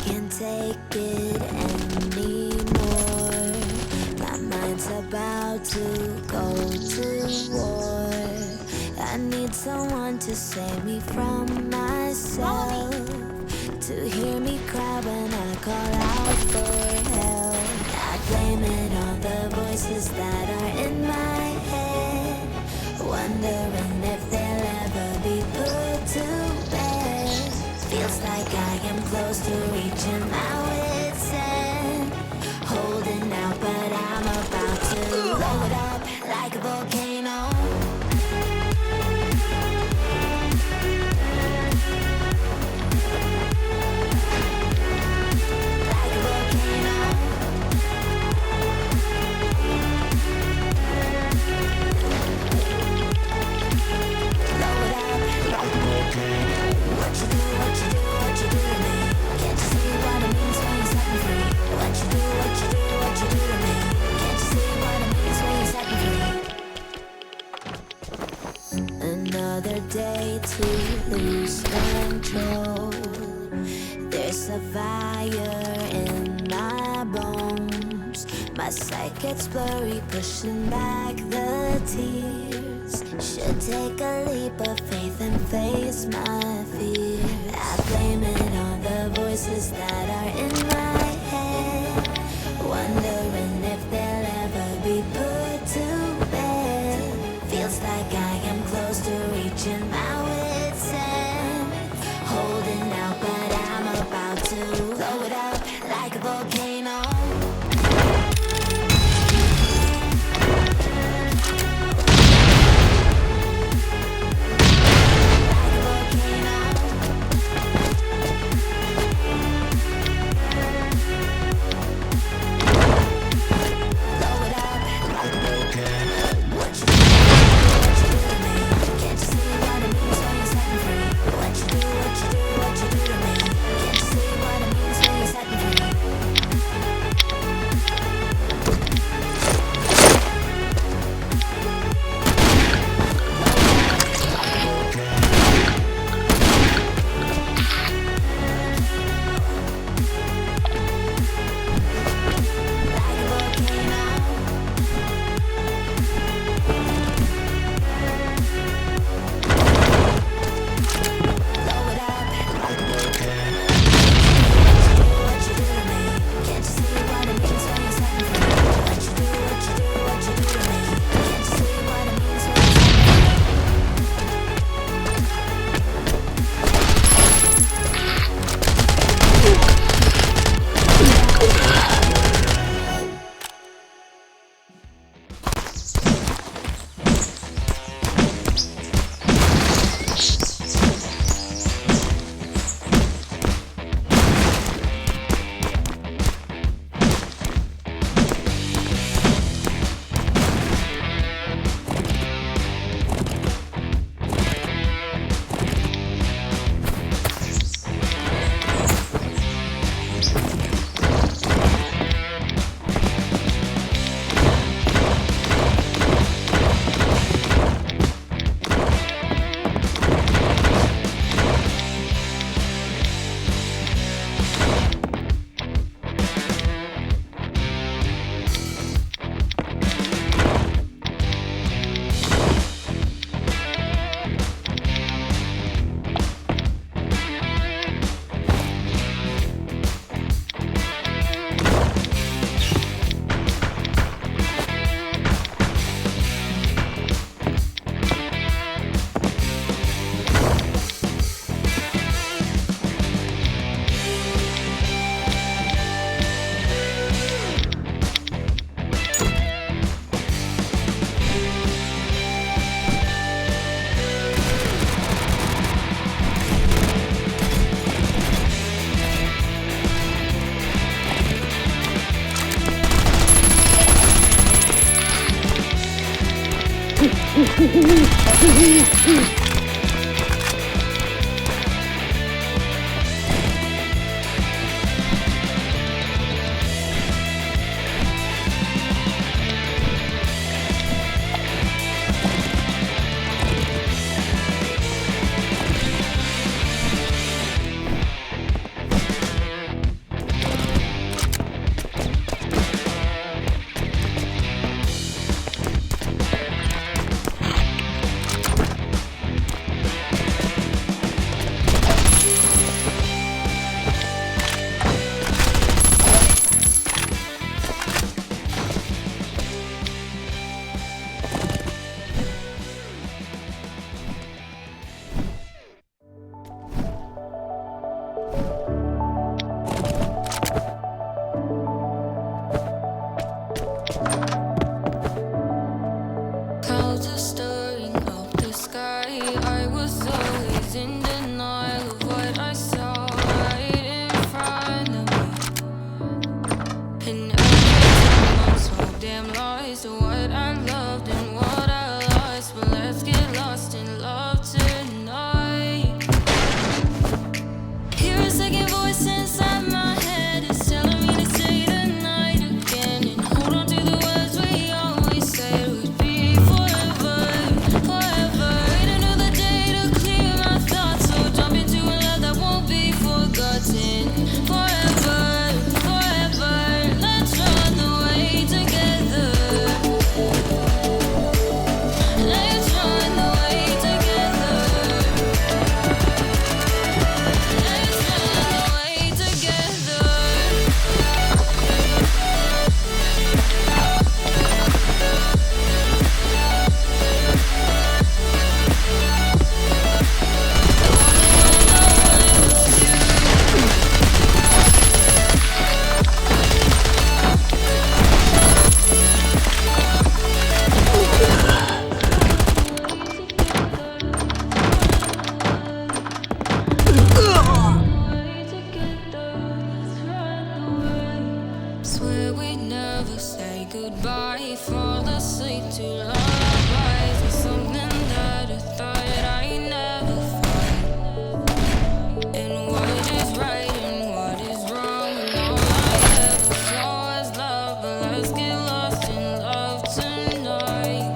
Can't take it anymore. My mind's about to go to war. I need someone to save me from myself, to hear me cry when I call out for help. I blame it on the voices that are in my head, wondering if they'll ever be put to bed. Feels like I am close to reaching my wit's end, holding out, but I'm about to blow it up like a volcano. Another day to lose control. There's a fire in my bones. My sight gets blurry, pushing back the tears. Should take a leap of faith and face my fear. I blame it on the voices that are in my head, wondering if they'll ever be put to bed. Feels like I am close to reaching my wit's end, holding out, but I'm about to blow it up like a volcano. to lullabies is something that I thought I'd never find. And what is right and what is wrong, and all I ever saw was love. But let's get lost in love tonight.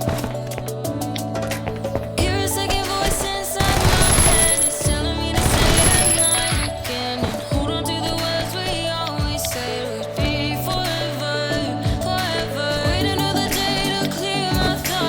You're a second voice inside my head, it's telling me to say goodnight again. And hold on to the words we always said would be forever, forever. Wait another day to clear my thoughts.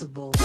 invincible.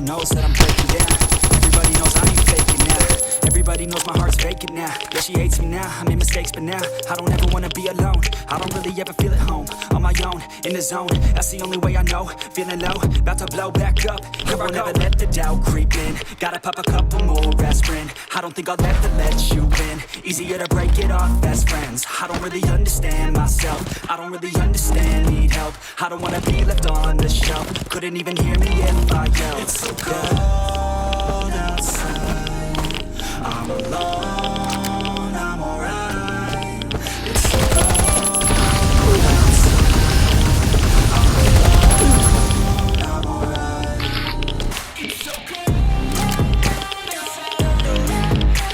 knows that I'm breaking down. Everybody knows I ain't faking now. Everybody knows my heart's vacant now. Yeah, she hates me now, I made mistakes, but now I don't ever wanna be alone. I don't really ever feel at home, on my own, in the zone. That's the only way I know, feeling low, about to blow back up. Here I never let the doubt creep in. Gotta pop a couple more aspirin. I don't think I'll ever let you in. Easier to break it off best friends. I don't really understand myself, I don't really understand, need help. I don't wanna be left on the shelf. Couldn't even hear me if I yelled. It's so cold outside, I'm alone, I'm alright. It's so cold outside, I'm alone, I'm alright. It's so cold outside,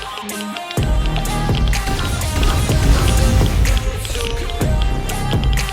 I'm alone. It's so cold outside.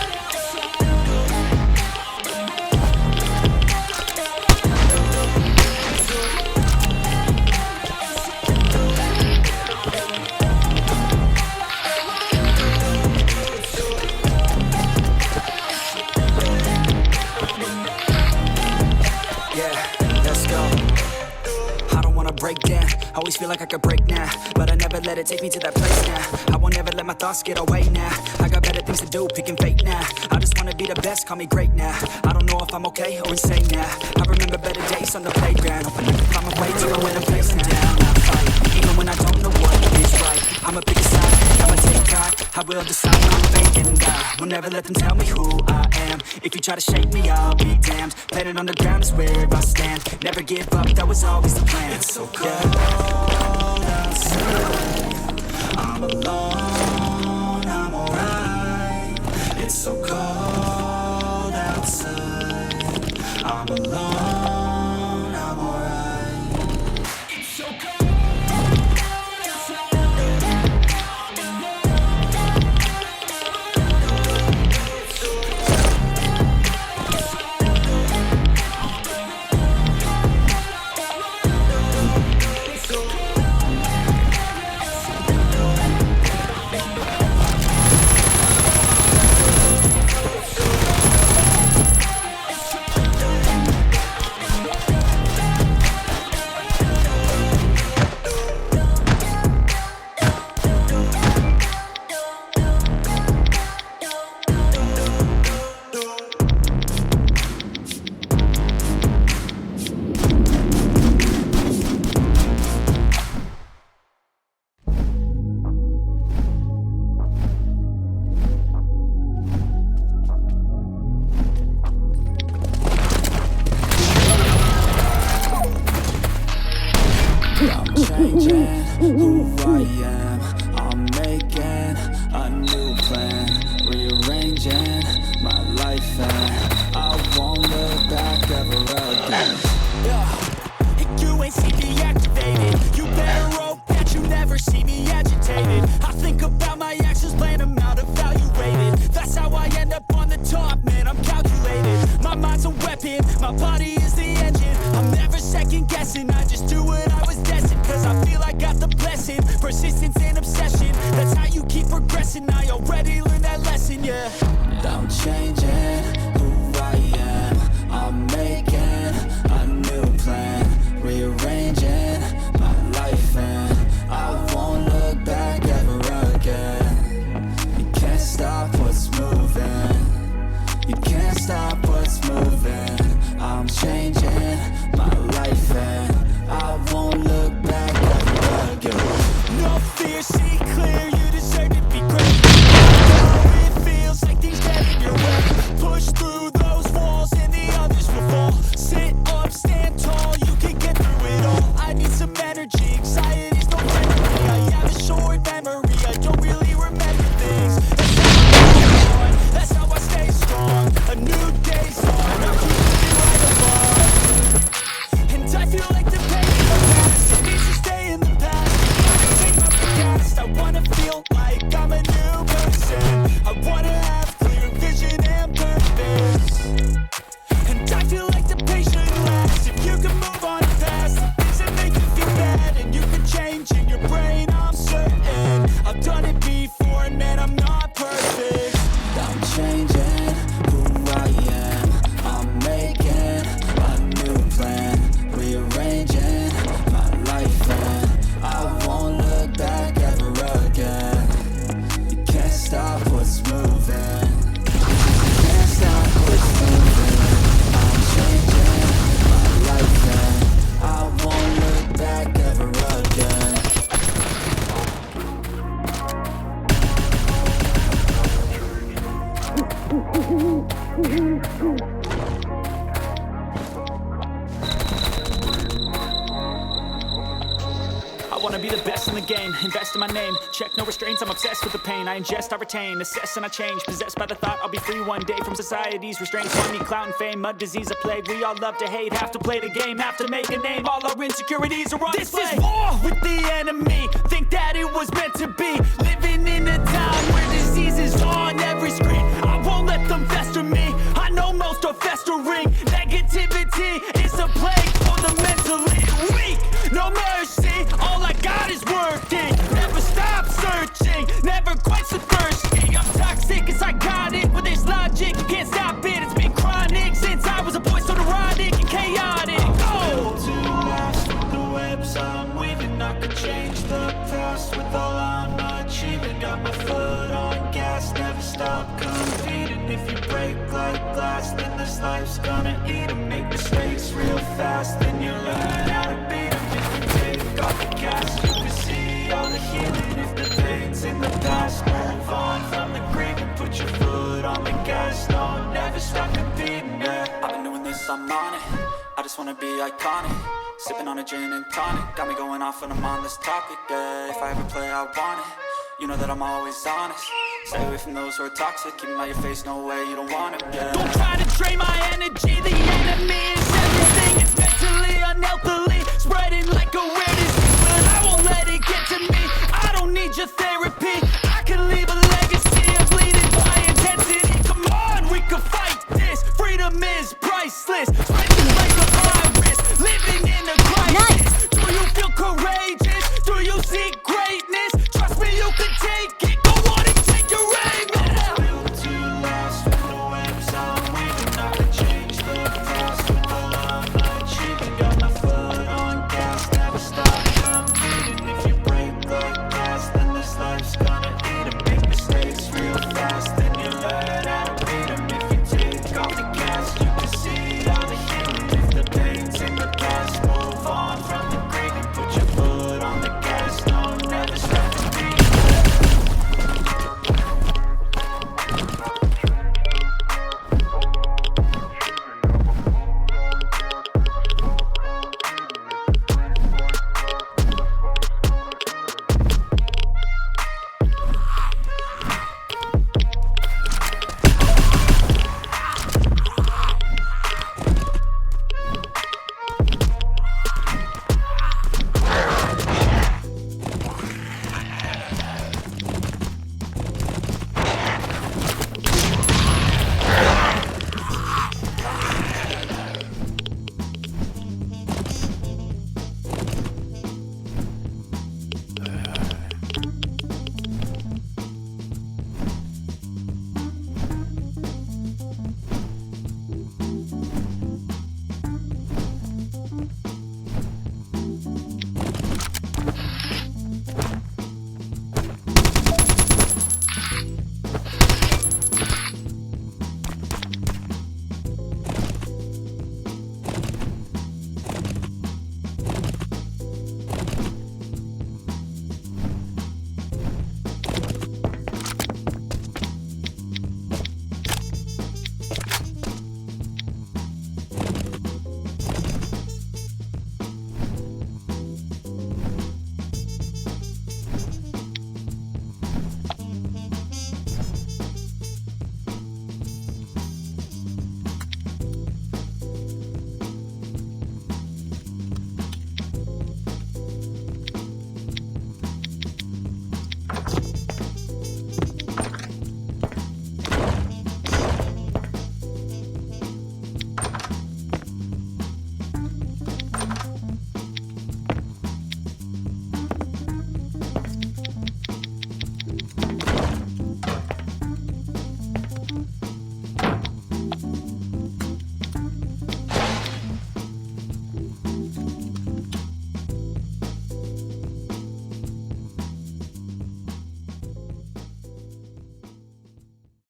always feel like I could break now, but I never let it take me to that place now. I won't ever let my thoughts get away now. I got better things to do, picking fate now. I just wanna be the best, call me great now. I don't know if I'm okay or insane now. I remember better days on the playground. Hope I never find my way to win a place down. I fight, even when I don't know what is right. I'ma pick a side, I'ma take pride. I will decide my fate and I will never let them tell me who I am. If you try to shake me, I'll be damned. Planet on the ground is where I stand. Never give up, that was always the plan. It's so cold outside, I'm alone, I'm alright. It's so cold outside, I'm alone, I'm alright. It's so cold outside. Changing who I am, I'm making a new plan, rearranging my life and I won't look back ever again. You ain't see me activated, you better hope that you never see me agitated. I think about my actions, plan them out, evaluated. That's how I end up on the top, man, I'm calculated. My mind's a weapon, my body is the engine. I'm never second guessing, I just do what I was destined. Cause I feel I got the blessing, persistence and obsession. That's how you keep progressing, I already learned that lesson, yeah. I'm changing who I am, I'm making a new plan, rearranging my life and I won't look back ever again. You can't stop what's moving, you can't stop what's moving. I'm changing my life and I won't look back ever again. No fear, see clear, you deserve to be great. Oh, it feels like these get in your way. Push through those walls and the others will fall. Sit up, stand tall, you can get through it all. I need some energy, anxiety's no friend to me. I have a short memory, I don't really remember things. That's how I stay strong. A new day's on, I'm keeping me right along. And I feel like the pain in the past, it needs to stay in the past. I take my past, I wanna feel like I'm a new person. I wanna have clear vision and purpose. And I feel like the patient lasts. If you can move on past the things that make you feel bad, and you can change in your brain, I'm certain. I've done it before, and man, I'm not perfect. I'm changing who I am, I'm making a new plan, rearranging my life and I won't look back ever again. You can't stop what's moving, you can't stop what's moving. I'm changing my life and I won't look back ever again. I wanna be the best in the game, invest in my name. Check no restraints, I'm obsessed with the pain. I ingest, I retain, assess and I change. Possessed by the thought I'll be free one day from society's restraints. Money, clout and fame, mud, disease, a plague. We all love to hate, have to play the game, have to make a name. All our insecurities are on display. This is war with the enemy, think that it was meant to be. Living in a time where disease is on every screen. I won't let them fester me, I know most are festering. Negativity is a plague for the mentally weak. No mercy, all I got is working. Never stop searching, never quite so thirsty. I'm toxic and psychotic, but there's logic, you can't stop it. It's been chronic since I was a boy, so neurotic and chaotic. Oh! To last, the webs I'm weaving, I could stop competing. If you break like glass, then this life's gonna eat 'em. Make mistakes real fast, then you learn how to beat 'em. If you take off the gas, you can see all the healing. If the pain's in the past, move on from the grave and put your foot on the gas. No, never stop competing, yeah. I've been doing this, I'm on it. I just wanna be iconic. Sipping on a gin and tonic. Got me going off when I'm on this topic, yeah. If I ever play, I want it. You know that I'm always honest. Stay away from those who are toxic. Keep them out your face, no way, you don't want it, yeah. Don't try to drain my energy. The enemy is everything. It's mentally, unhealthily spreading like a rare disease, but I won't let it get to me. I don't need your therapy. I can leave a legacy of leading by intensity. Come on, we can fight this. Freedom is priceless. Spreading like a virus. Living in a crisis. Do you feel courageous? Do you see greatness? Trust me, you can take it. Go on and take your aim now. Built to last with the webs on weaving. Not to change the past with the love achieving. Got my foot on gas, never stop competing. If you break like glass, then this life's gonna eat 'em. Make mistakes real fast, then you learn how